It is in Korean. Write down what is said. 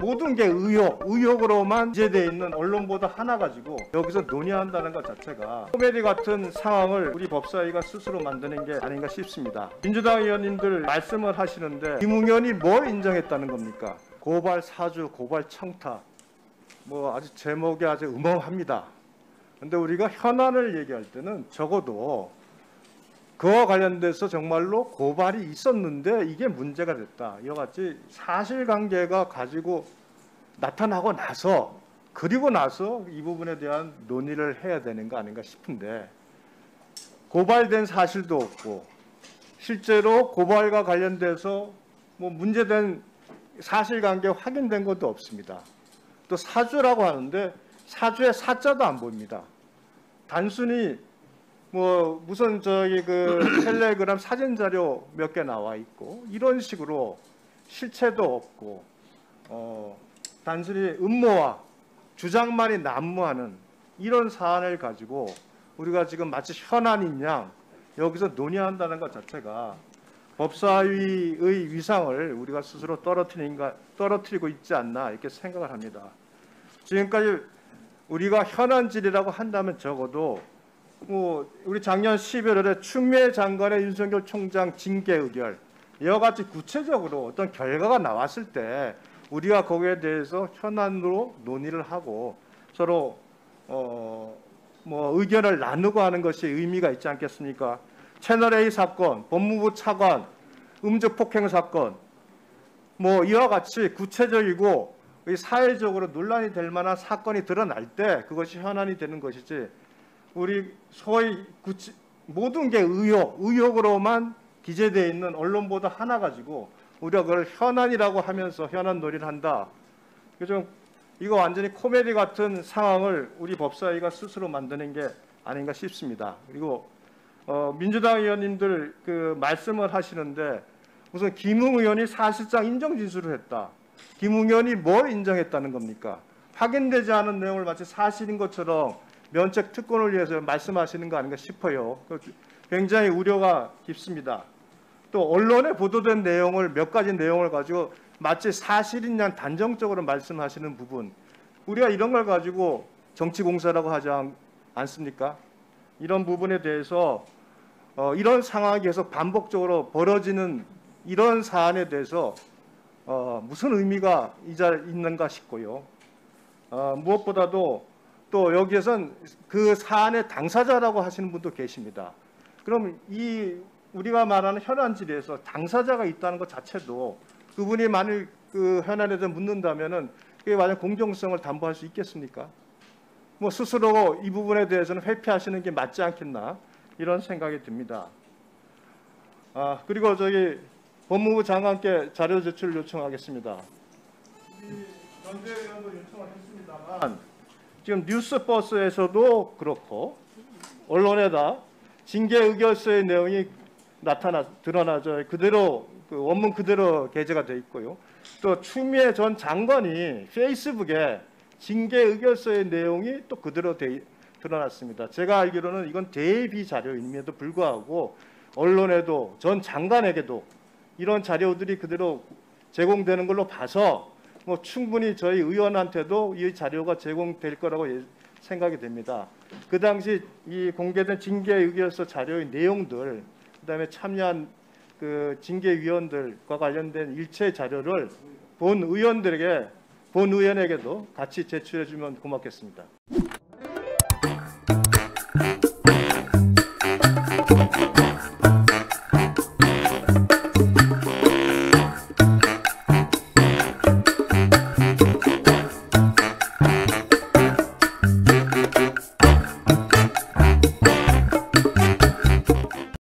모든 게 의혹으로만 기재되어 있는 언론 보도 하나 가지고 여기서 논의한다는 것 자체가 코미디 같은 상황을 우리 법사위가 스스로 만드는 게 아닌가 싶습니다. 민주당 의원님들 말씀을 하시는데 김웅현이 뭘 인정했다는 겁니까? 고발 사주, 고발 청탁, 뭐 아주 제목이 아주 음험합니다. 근데 우리가 현안을 얘기할 때는 적어도 그와 관련돼서 정말로 고발이 있었는데 이게 문제가 됐다. 이와 같이 사실관계가 가지고 나타나고 나서 그리고 나서 이 부분에 대한 논의를 해야 되는 거 아닌가 싶은데 고발된 사실도 없고 실제로 고발과 관련돼서 뭐 문제된 사실관계 확인된 것도 없습니다. 또 사주라고 하는데 사주에 사자도 안 보입니다. 단순히 뭐 무슨 저기 그 텔레그램 사진 자료 몇 개 나와 있고 이런 식으로 실체도 없고 단순히 음모와 주장만이 난무하는 이런 사안을 가지고 우리가 지금 마치 현안인 양 여기서 논의한다는 것 자체가 법사위의 위상을 우리가 스스로 떨어뜨리고 있지 않나 이렇게 생각을 합니다. 지금까지 우리가 현안질이라고 한다면 적어도 뭐 우리 작년 11월에 추미애 장관의 윤석열 총장 징계 의결 이와 같이 구체적으로 어떤 결과가 나왔을 때 우리가 거기에 대해서 현안으로 논의를 하고 서로 뭐 의견을 나누고 하는 것이 의미가 있지 않겠습니까? 채널A 사건, 법무부 차관, 음주 폭행 사건 뭐 이와 같이 구체적이고 사회적으로 논란이 될 만한 사건이 드러날 때 그것이 현안이 되는 것이지 우리 소위 모든 게 의혹으로만 기재되어 있는 언론 보도 하나 가지고 우리가 그걸 현안이라고 하면서 현안 놀이를 한다. 이거 완전히 코미디 같은 상황을 우리 법사위가 스스로 만드는 게 아닌가 싶습니다. 그리고 민주당 의원님들 그 말씀을 하시는데 우선 김웅 의원이 사실상 인정 진술을 했다. 김웅 의원이 뭘 인정했다는 겁니까? 확인되지 않은 내용을 마치 사실인 것처럼 면책 특권을 위해서 말씀하시는 거 아닌가 싶어요. 굉장히 우려가 깊습니다. 또 언론에 보도된 내용을 몇 가지 내용을 가지고 마치 사실인 양 단정적으로 말씀하시는 부분 우리가 이런 걸 가지고 정치공사라고 하지 않습니까? 이런 부분에 대해서 이런 상황이 계속 반복적으로 벌어지는 이런 사안에 대해서 무슨 의미가 있는가 싶고요. 무엇보다도 또 여기에선 그 사안의 당사자라고 하시는 분도 계십니다. 그럼 우리가 말하는 현안질에서 당사자가 있다는 것 자체도 그분이 만일 그 현안에 대해서 묻는다면은 그게 만약 공정성을 담보할 수 있겠습니까? 뭐 스스로 이 부분에 대해서는 회피하시는 게 맞지 않겠나 이런 생각이 듭니다. 그리고 저기 법무부 장관께 자료 제출을 요청하겠습니다. 전재 의원도 요청을 했습니다만 지금 뉴스버스에서도 그렇고 언론에다 징계 의결서의 내용이 드러나죠. 그대로 그 원문 그대로 게재가 돼 있고요. 또 추미애 전 장관이 페이스북에 징계 의결서의 내용이 또 그대로 드러났습니다. 제가 알기로는 이건 대비 자료임에도 불구하고 언론에도 전 장관에게도 이런 자료들이 그대로 제공되는 걸로 봐서 뭐 충분히 저희 의원한테도 이 자료가 제공될 거라고 생각이 됩니다. 그 당시 이 공개된 징계 의결서 자료의 내용들, 그다음에 참여한 그 징계위원들과 관련된 일체 자료를 본 의원에게도 같이 제출해 주면 고맙겠습니다.